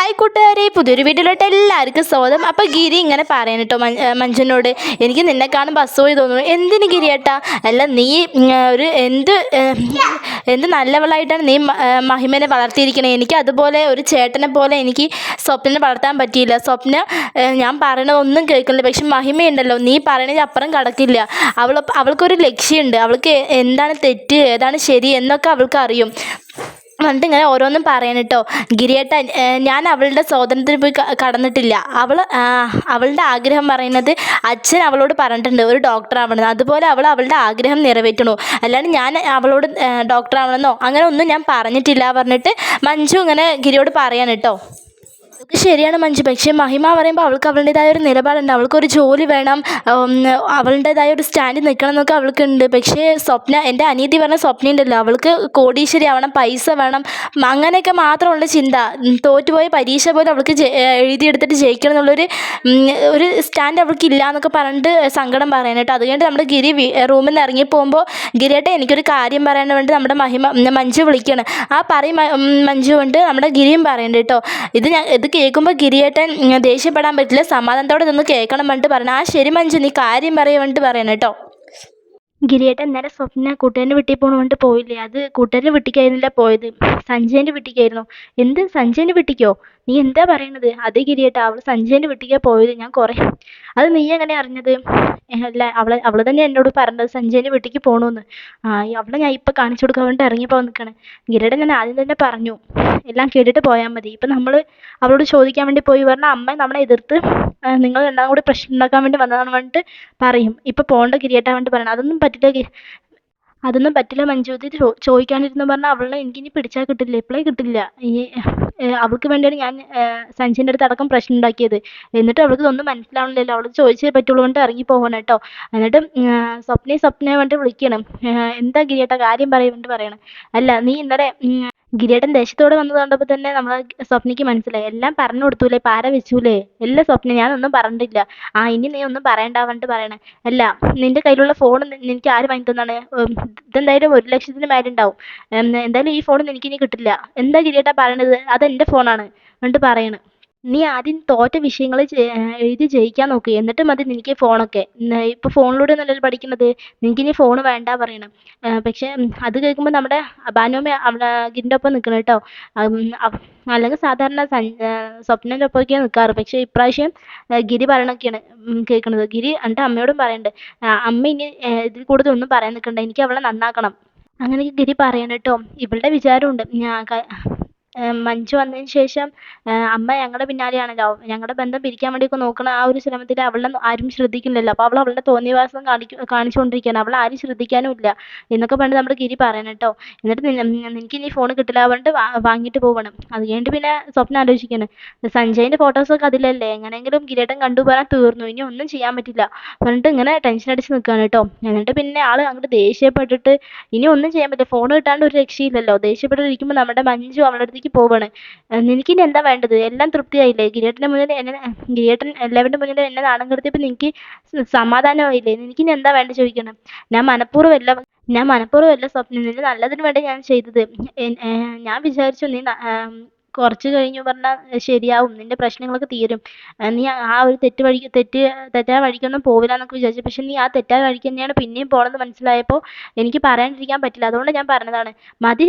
Hi കൂട്ടുകാരെ, പുതിയൊരു വീഡിയോയിലോട്ട് എല്ലാവർക്കും സ്വാഗതം. അപ്പോൾ ഗിരി ഇങ്ങനെ പറയാൻ കേട്ടോ മഞ്ജുനോട്, എനിക്ക് നിന്നെ കാണുമ്പോൾ അസൂയ തോന്നുന്നു. എന്തിന് ഗിരിയേട്ടാ? അല്ല നീ ഒരു എന്ത് നല്ലവളായിട്ടാണ് നീ മഹിമനെ വളർത്തിയിരിക്കണേ. എനിക്ക് അതുപോലെ ഒരു ചേട്ടനെ പോലെ എനിക്ക് സ്വപ്നനെ വളർത്താൻ പറ്റിയില്ല. സ്വപ്ന ഞാൻ പറയണതൊന്നും കേൾക്കുന്നില്ല. പക്ഷെ മഹിമയുണ്ടല്ലോ, നീ പറയണത് അപ്പുറം കടക്കില്ല. അവൾക്കൊരു ലക്ഷ്യമുണ്ട്. അവൾക്ക് എന്താണ് തെറ്റ് ഏതാണ് ശരി എന്നൊക്കെ അവൾക്ക് അറിയും. എന്നിട്ട് ഇങ്ങനെ ഓരോന്നും പറയാൻ കേട്ടോ. ഗിരിയേട്ട, ഞാൻ അവളുടെ സ്വാതന്ത്ര്യത്തിന് പോയി കടന്നിട്ടില്ല. അവളുടെ ആഗ്രഹം പറയുന്നത് അച്ഛൻ അവളോട് പറഞ്ഞിട്ടുണ്ട് ഒരു ഡോക്ടർ ആവണമെന്ന്. അതുപോലെ അവളുടെ ആഗ്രഹം നിറവേറ്റണു. അല്ലാണ്ട് ഞാൻ അവളോട് ഡോക്ടർ ആവണമെന്നോ അങ്ങനെ ഒന്നും ഞാൻ പറഞ്ഞിട്ടില്ല പറഞ്ഞിട്ട് മഞ്ജു ഇങ്ങനെ ഗിരിയോട് പറയാൻ കേട്ടോ. അതൊക്കെ ശരിയാണ് മഞ്ജു, പക്ഷേ മഹിമ പറയുമ്പോൾ അവൾക്ക് അവളുടേതായ ഒരു നിലപാടുണ്ട്. അവൾക്കൊരു ജോലി വേണം, അവളുടേതായ ഒരു സ്റ്റാൻഡിൽ നിൽക്കണം എന്നൊക്കെ അവൾക്കുണ്ട്. പക്ഷേ സ്വപ്ന, എൻ്റെ അനിയത്തി പറഞ്ഞ സ്വപ്ന ഉണ്ടല്ലോ, അവൾക്ക് കോടീശ്വരി ആവണം, പൈസ വേണം, അങ്ങനെയൊക്കെ മാത്രമുള്ള ചിന്ത. തോറ്റുപോയ പരീക്ഷ പോലും അവൾക്ക് എഴുതിയെടുത്തിട്ട് ജയിക്കണം എന്നുള്ളൊരു ഒരു സ്റ്റാൻഡ് അവൾക്ക് ഇല്ല എന്നൊക്കെ പറഞ്ഞിട്ട് സങ്കടം പറയാൻ കേട്ടോ. അതുകൊണ്ട് നമ്മുടെ ഗിരി റൂമിൽ നിന്ന് ഇറങ്ങി പോകുമ്പോൾ, ഗിരിയേട്ട എനിക്കൊരു കാര്യം പറയാൻ വേണ്ടി നമ്മുടെ മഞ്ജു വിളിക്കണം. ആ പറയും മഞ്ജു കൊണ്ട് നമ്മുടെ ഗിരിയും പറയണ്ട കേട്ടോ. ഇത് കേൾക്കുമ്പോൾ ഗിരിയേട്ടൻ ദേഷ്യപ്പെടാൻ പറ്റില്ല, സമാധാനത്തോടെ നിന്ന് കേൾക്കണം പറഞ്ഞിട്ട് പറയണം. ആ ശരി മഞ്ജു, നീ കാര്യം പറയാൻ വേണ്ടിയിട്ട് പറയണം കേട്ടോ. ഗിരിയേട്ടൻ നേരെ സ്വപ്ന കൂട്ടുകാരൻ്റെ വീട്ടിൽ പോകണമെന്നിട്ട് പോയില്ലേ? അത് കൂട്ടുകാരൻ്റെ വീട്ടിലേക്കായിരുന്നില്ല പോയത്, സഞ്ജയൻ്റെ വീട്ടിലേക്കായിരുന്നു. എന്ത് സഞ്ജയൻ്റെ വീട്ടിലേക്കോ? നീ എന്താ പറയണത്? അതേ ഗിരിയേട്ട, അവൾ സഞ്ജയൻ്റെ വീട്ടിലേക്കാണ് പോയത്. ഞാൻ കുറേ അത് നീ എങ്ങനെ അറിഞ്ഞത്? അല്ല, അവൾ തന്നെ എന്നോട് പറഞ്ഞത് സഞ്ജയൻ്റെ വീട്ടിലേക്ക് പോകണമെന്ന്. അവളെ ഞാൻ ഇപ്പം കാണിച്ചു കൊടുക്കാൻ വേണ്ടി ഇറങ്ങിയപ്പോൾ നിൽക്കണേ. ഗിരിയേട്ടൻ ഞാൻ ആദ്യം തന്നെ പറഞ്ഞു എല്ലാം കേട്ടിട്ട് പോയാൽ മതി. ഇപ്പം നമ്മൾ അവളോട് ചോദിക്കാൻ വേണ്ടി പോയി പറഞ്ഞാൽ അമ്മ നമ്മളെ എതിർത്ത് നിങ്ങൾ രണ്ടാളും കൂടി പ്രശ്നം ഉണ്ടാക്കാൻ വേണ്ടി വന്നതാണ് പറഞ്ഞിട്ട് പറയും. ഇപ്പം പോകേണ്ട ഗിരിയേട്ടാൻ വേണ്ടി പറയണം. അതൊന്നും പറ്റില്ല മഞ്ജു. ഇത് ചോദിക്കാണ്ടിരുന്നു പറഞ്ഞാൽ അവളെ എനിക്കിനി പിടിച്ചാൽ കിട്ടില്ല, ഇപ്പോഴേ കിട്ടില്ല. അവൾക്ക് വേണ്ടിയാണ് ഞാൻ സഞ്ജയൻ്റെ അടുത്ത് അടക്കം പ്രശ്നം ഉണ്ടാക്കിയത്. എന്നിട്ട് അവൾക്ക് ഇതൊന്നും മനസ്സിലാവണില്ലല്ലോ. അവൾ ചോദിച്ചേ പറ്റുള്ളൂ കൊണ്ട് ഇറങ്ങി പോകണം കേട്ടോ. എന്നിട്ട് സ്വപ്നയെ വേണ്ടി വിളിക്കണം. എന്താ ഗിരിയേട്ടാ കാര്യം പറയുന്നുണ്ട് പറയണം. അല്ല, നീ ഇന്നലെ ഗിരിയേട്ടൻ ദേഷ്യത്തോടെ വന്നത് കണ്ടപ്പോൾ തന്നെ നമ്മളെ സ്വപ്നയ്ക്ക് മനസ്സിലായി. എല്ലാം പറഞ്ഞു കൊടുത്തൂലേ, പാര വെച്ചൂലേ? എല്ലാം സ്വപ്ന, ഞാനൊന്നും പറഞ്ഞിട്ടില്ല. ഇനി നീ ഒന്നും പറയണ്ടാവണ്ട് പറയണേ. അല്ല, നിന്റെ കയ്യിലുള്ള ഫോൺ നിനക്ക് ആര് വാങ്ങി തന്നാണ്? ഇതെന്തായാലും 1,00,000 മേലെ ഉണ്ടാവും. എന്തായാലും ഈ ഫോൺ എനിക്കിനി കിട്ടില്ല. എന്താ ഗിരിയേട്ടാ പറയണത്? അതെൻ്റെ ഫോണാണ് എന്നിട്ട് പറയണം. നീ ആദ്യം തോറ്റ വിഷയങ്ങൾ എഴുതി ജയിക്കാൻ നോക്ക്, എന്നിട്ട് മതി നിനക്ക് ഫോണൊക്കെ. ഇപ്പോൾ ഫോണിലൂടെ ഒന്നല്ലല്ലോ പഠിക്കുന്നത്. നിനക്കിനി ഫോൺ വേണ്ട പറയണം. പക്ഷേ അത് കേൾക്കുമ്പോൾ നമ്മുടെ ഭാനുമ്മ അവിടെ ഗിരിൻ്റെ ഒപ്പം നിൽക്കണം കേട്ടോ. അല്ലെങ്കിൽ സാധാരണ സ്വപ്നൻ്റെ ഒപ്പമൊക്കെയാണ് നിൽക്കാറ്. പക്ഷേ ഇപ്രാവശ്യം ഗിരി പറയണൊക്കെയാണ് കേൾക്കുന്നത്. ഗിരി എൻ്റെ അമ്മയോടും പറയുന്നുണ്ട്, അമ്മ ഇനി ഇതിൽ കൂടുതൽ ഒന്നും പറയാൻ നിൽക്കണ്ട, എനിക്ക് അവളെ നന്നാക്കണം അങ്ങനെയൊക്കെ ഗിരി പറയണം കേട്ടോ. ഇവളുടെ വിചാരമുണ്ട് മഞ്ജു വന്നതിന് ശേഷം അമ്മ ഞങ്ങളുടെ പിന്നാലെയാണല്ലോ, ഞങ്ങളുടെ ബന്ധം പിരിക്കാൻ വേണ്ടിയൊക്കെ നോക്കണ ആ ഒരു ശ്രമത്തിൽ അവളെ ആരും ശ്രദ്ധിക്കുന്നില്ലല്ലോ. അപ്പോൾ അവളുടെ തോന്നിയവാസം കാണിച്ചുകൊണ്ടിരിക്കുകയാണ്. അവളെ ആരും ശ്രദ്ധിക്കാനും ഇല്ല എന്നൊക്കെ പറഞ്ഞിട്ട് നമ്മുടെ ഗിരി പറയണം കേട്ടോ. എന്നിട്ട് നിനക്ക് ഇനി ഫോൺ കിട്ടില്ല പറഞ്ഞിട്ട് വാങ്ങിയിട്ട് പോകണം. അത് കഴിഞ്ഞിട്ട് പിന്നെ സ്വപ്നം ആലോചിക്കണം, സഞ്ജയിൻ്റെ ഫോട്ടോസൊക്കെ അതിലല്ലേ, എങ്ങനെയെങ്കിലും ഗിരിയേട്ടൻ കണ്ടു പറയാൻ തീർന്നു, ഇനി ഒന്നും ചെയ്യാൻ പറ്റില്ല പറഞ്ഞിട്ട് ഇങ്ങനെ ടെൻഷൻ അടിച്ച് നിൽക്കുകയാണ് കേട്ടോ. എന്നിട്ട് പിന്നെ ആൾ അങ്ങോട്ട് ദേഷ്യപ്പെട്ടിട്ട് ഇനി ഒന്നും ചെയ്യാൻ പറ്റില്ല, ഫോൺ കിട്ടാണ്ട് ഒരു രക്ഷയില്ലല്ലോ. ദേഷ്യപ്പെട്ടിരിക്കുമ്പോൾ നമ്മുടെ മഞ്ജു അവളുടെ അടുത്തേക്ക് പോവാണ്. നിനക്കിനി എന്താ വേണ്ടത്? എല്ലാം തൃപ്തിയായില്ലേ? ഗിരിയേട്ടൻ എല്ലാവരുടെ മുന്നിൽ എന്നെ നാണം കെടുത്തിയപ്പോൾ നിനക്ക് സമാധാനമായില്ലേ? നിനക്കിനി എന്താ വേണ്ടത് ചോദിക്കണം. ഞാൻ മനഃപൂർവ്വമല്ല സ്വപ്നം, നിന്റെ നല്ലതിന് വേണ്ടി ഞാൻ ചെയ്തത്. ഞാൻ വിചാരിച്ചു നീ കുറച്ച് കഴിഞ്ഞു പറഞ്ഞാൽ ശരിയാവും, നിന്റെ പ്രശ്നങ്ങളൊക്കെ തീരും, നീ ആ ഒരു തെറ്റായ വഴിക്കൊന്നും പോവില്ല എന്നൊക്കെ വിചാരിച്ചു. പക്ഷെ നീ ആ തെറ്റായ വഴിക്ക് തന്നെയാണ് പിന്നെയും പോകണമെന്ന് മനസ്സിലായപ്പോൾ എനിക്ക് പറയാണ്ടിരിക്കാൻ പറ്റില്ല. അതുകൊണ്ട് ഞാൻ പറഞ്ഞതാണ്. മതി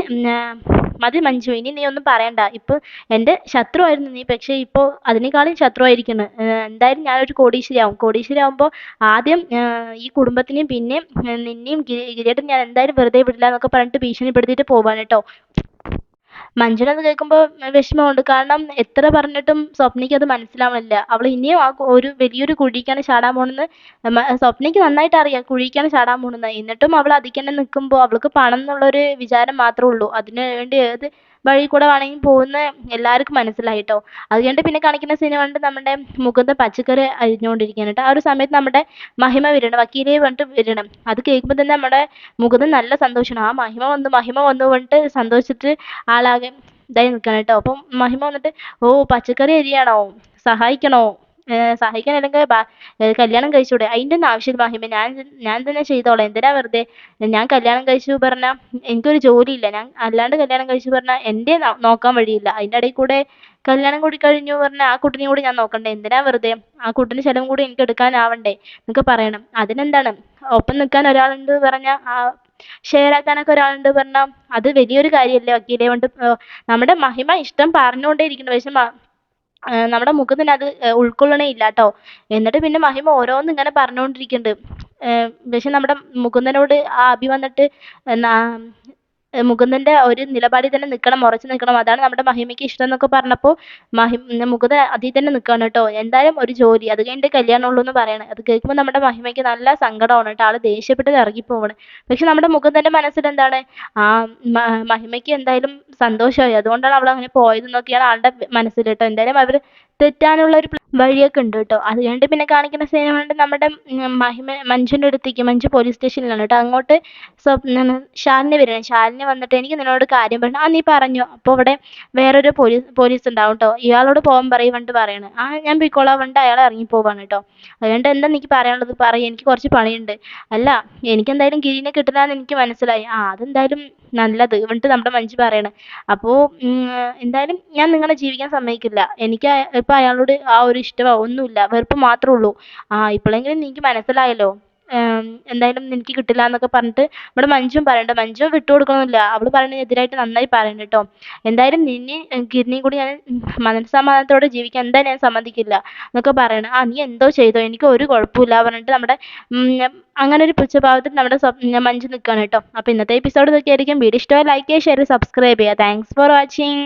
മതി മഞ്ജു, ഇനി നീ ഒന്നും പറയണ്ട. ഇപ്പോൾ എൻ്റെ ശത്രുവായിരുന്നു നീ, പക്ഷേ ഇപ്പോൾ അതിനേക്കാളും ശത്രുവായിരിക്കുന്നു. എന്തായാലും ഞാനൊരു കോടീശ്വരി ആവുമ്പോൾ ആദ്യം ഈ കുടുംബത്തിനെയും പിന്നെ നിന്നെയും ഗിരിയേട്ടൻ ഞാൻ എന്തായാലും വെറുതെ വിടില്ല എന്നൊക്കെ പറഞ്ഞിട്ട് ഭീഷണിപ്പെടുത്തിയിട്ട് പോവാണ് കേട്ടോ. മഞ്ജുനത് കേൾക്കുമ്പോൾ വിഷമമുണ്ട്. കാരണം എത്ര പറഞ്ഞിട്ടും സ്വപ്നയ്ക്ക് അത് മനസ്സിലാവണില്ല. അവൾ ഇനിയും ഒരു വലിയൊരു കുഴിക്കാണ് ചാടാൻ പോണെന്ന് സ്വപ്നയ്ക്ക് നന്നായിട്ട് അറിയാം, കുഴിക്കാണ് ചാടാൻ പോണെന്ന്. എന്നിട്ടും അവൾ അതിൽ തന്നെ നിൽക്കുമ്പോൾ അവൾക്ക് പണം എന്നുള്ളൊരു വിചാരം മാത്രമേ ഉള്ളൂ. അതിന് വേണ്ടി ഏത് വഴി കൂടെ വേണമെങ്കിൽ പോകുന്ന എല്ലാവർക്കും മനസ്സിലായി കേട്ടോ. അത് കഴിഞ്ഞിട്ട് പിന്നെ കാണിക്കുന്ന സീൻ കണ്ട് നമ്മുടെ മുകുന്ദ പച്ചക്കറി അരിഞ്ഞുകൊണ്ടിരിക്കുകയാണ് കേട്ടോ. ആ ഒരു സമയത്ത് നമ്മുടെ മഹിമ വരണം, വക്കീലെ പറഞ്ഞിട്ട് വരണം. അത് കേൾക്കുമ്പോൾ തന്നെ നമ്മുടെ മുകുന്ദൻ നല്ല സന്തോഷമാണ്. മഹിമ വന്നു പറഞ്ഞിട്ട് സന്തോഷിച്ചിട്ട് ആളാകെ ഇതായി നിൽക്കണം കേട്ടോ. അപ്പം മഹിമ വന്നിട്ട്, ഓ പച്ചക്കറി അരിയാണോ, സഹായിക്കണോ സഹായിക്കാനല്ലെങ്കിൽ കല്യാണം കഴിച്ചൂടെ? അതിൻ്റെ ഒന്നും ആവശ്യമില്ല മഹിമ. ഞാൻ തന്നെ ചെയ്തോളാം. എന്തിനാ വെറുതെ? ഞാൻ കല്യാണം കഴിച്ചു പറഞ്ഞാൽ എനിക്കൊരു ജോലിയില്ല. ഞാൻ അല്ലാണ്ട് കല്യാണം കഴിച്ചു പറഞ്ഞാൽ എൻ്റെ നോക്കാൻ വഴിയില്ല. അതിൻ്റെ ഇടയിൽ കൂടെ കല്യാണം കൂടി കഴിഞ്ഞു പറഞ്ഞാൽ ആ കുട്ടീനെയും കൂടി ഞാൻ നോക്കണ്ടേ? എന്തിനാ വെറുതെ? ആ കുട്ടീൻ്റെ ചിലവും കൂടി എനിക്ക് എടുക്കാനാവണ്ടേ എന്നൊക്കെ പറയണം. അതിനെന്താണ്, ഒപ്പം നിൽക്കാൻ ഒരാളുണ്ട് പറഞ്ഞാൽ ഷെയർ ആക്കാനൊക്കെ ഒരാളുണ്ട് പറഞ്ഞാൽ അത് വലിയൊരു കാര്യമല്ലേ വക്കീലെ കൊണ്ട്. നമ്മുടെ മഹിമ ഇഷ്ടം പറഞ്ഞുകൊണ്ടേ ഇരിക്കുന്നു. പക്ഷെ നമ്മുടെ മുഖത്തിന് അത് ഉൾക്കൊള്ളണേ ഇല്ല കേട്ടോ. എന്നിട്ട് പിന്നെ മഹിമ ഓരോന്ന് ഇങ്ങനെ പറഞ്ഞുകൊണ്ടിരിക്കുന്നുണ്ട്. പക്ഷെ നമ്മുടെ മുകുന്ദനോട് ആ അഭി വന്നിട്ട് മുകുന്ദൻ്റെ ഒരു നിലപാടിൽ തന്നെ നിൽക്കണം, ഉറച്ചു നിൽക്കണം, അതാണ് നമ്മുടെ മഹിമയ്ക്ക് ഇഷ്ടം എന്നൊക്കെ പറഞ്ഞപ്പോൾ മുകുന്ദൻ അതിൽ തന്നെ നിൽക്കുകയാണ് കേട്ടോ. എന്തായാലും ഒരു ജോലി, അത് കഴിഞ്ഞിട്ട് കല്യാണമുള്ളൂ എന്ന് പറയണേ. അത് കേൾക്കുമ്പോൾ നമ്മുടെ മഹിമയ്ക്ക് നല്ല സങ്കടമാണ് കേട്ടോ. ആൾ ദേഷ്യപ്പെട്ട് ഇറങ്ങിപ്പോവാണ്. പക്ഷെ നമ്മുടെ മുകുന്ദൻ്റെ മനസ്സിൽ എന്താണ്, ആ മഹിമയ്ക്ക് എന്തായാലും സന്തോഷമായി, അതുകൊണ്ടാണ് അവൾ അങ്ങനെ പോയതെന്നൊക്കെയാണ് ആളുടെ മനസ്സിൽ കേട്ടോ. എന്തായാലും അവർ തെറ്റാനുള്ള ഒരു വഴിയൊക്കെ ഉണ്ട് കേട്ടോ. അത് കഴിഞ്ഞിട്ട് പിന്നെ കാണിക്കുന്ന സീൻ കൊണ്ട് നമ്മുടെ മഞ്ജുവിൻ്റെ അടുത്തേക്ക്, മഞ്ജു പോലീസ് സ്റ്റേഷനിലാണ് കേട്ടോ. അങ്ങോട്ട് ശാലിനി വരികയാണ്. ശാലിനി വന്നിട്ട് എനിക്ക് നിന്നോട് കാര്യം പറഞ്ഞു. നീ പറഞ്ഞു. അപ്പോൾ അവിടെ വേറൊരു പോലീസ് ഉണ്ടാവും കേട്ടോ. ഇയാളോട് പോകാൻ പറഞ്ഞിട്ട് പറയണ്. ഞാൻ പോയിക്കോളാം പറഞ്ഞിട്ട് അയാൾ ഇറങ്ങി പോവാണ് കേട്ടോ. അതുകൊണ്ട് എന്താ എനിക്ക് പറയാനുള്ളത് പറയും, എനിക്ക് കുറച്ച് പണിയുണ്ട്. അല്ല, എനിക്കെന്തായാലും ഗിരിനെ കിട്ടില്ല എന്ന് എനിക്ക് മനസ്സിലായി. അതെന്തായാലും നല്ലത് എന്നിട്ട് നമ്മുടെ മഞ്ജു പറയണ്. അപ്പോൾ എന്തായാലും ഞാൻ നിങ്ങളെ ജീവിക്കാൻ സമ്മതിക്കില്ല. എനിക്ക് ഇപ്പം അയാളോട് ആ ഒരു ഇഷ്ടമോ ഒന്നുമില്ല, വെറുപ്പ് മാത്രമേ ഉള്ളൂ. ഇപ്പോഴെങ്കിലും എനിക്ക് മനസ്സിലായല്ലോ. എന്തായാലും നിനക്ക് കിട്ടില്ല എന്നൊക്കെ പറഞ്ഞിട്ട് നമ്മുടെ മഞ്ജുവും പറയണ്ട. മഞ്ജു വിട്ടുകൊടുക്കണമെന്നില്ല, അവൾ പറയുന്നതിനെതിരായിട്ട് നന്നായി പറയണ്ട കേട്ടോ. എന്തായാലും നിന്നെ ഗിരിനെയും കൂടി ഞാൻ മനസ്സമാധാനത്തോടെ ജീവിക്കാൻ എന്തായാലും ഞാൻ സമ്മതിക്കില്ല എന്നൊക്കെ പറയണം. നീ എന്തോ ചെയ്തോ, എനിക്ക് ഒരു കുഴപ്പമില്ല പറഞ്ഞിട്ട് നമ്മുടെ അങ്ങനെ ഒരു പുച്ഛഭാവത്തിൽ നമ്മുടെ മഞ്ജു നിൽക്കുകയാണ് കേട്ടോ. അപ്പോൾ ഇന്നത്തെ എപ്പിസോഡ് ഇതൊക്കെ ആയിരിക്കും. വീഡിയോ ഇഷ്ടമായി ലൈക്ക് ചെയ്യുക, ഷെയർ, സബ്സ്ക്രൈബ് ചെയ്യുക. Thanks for watching.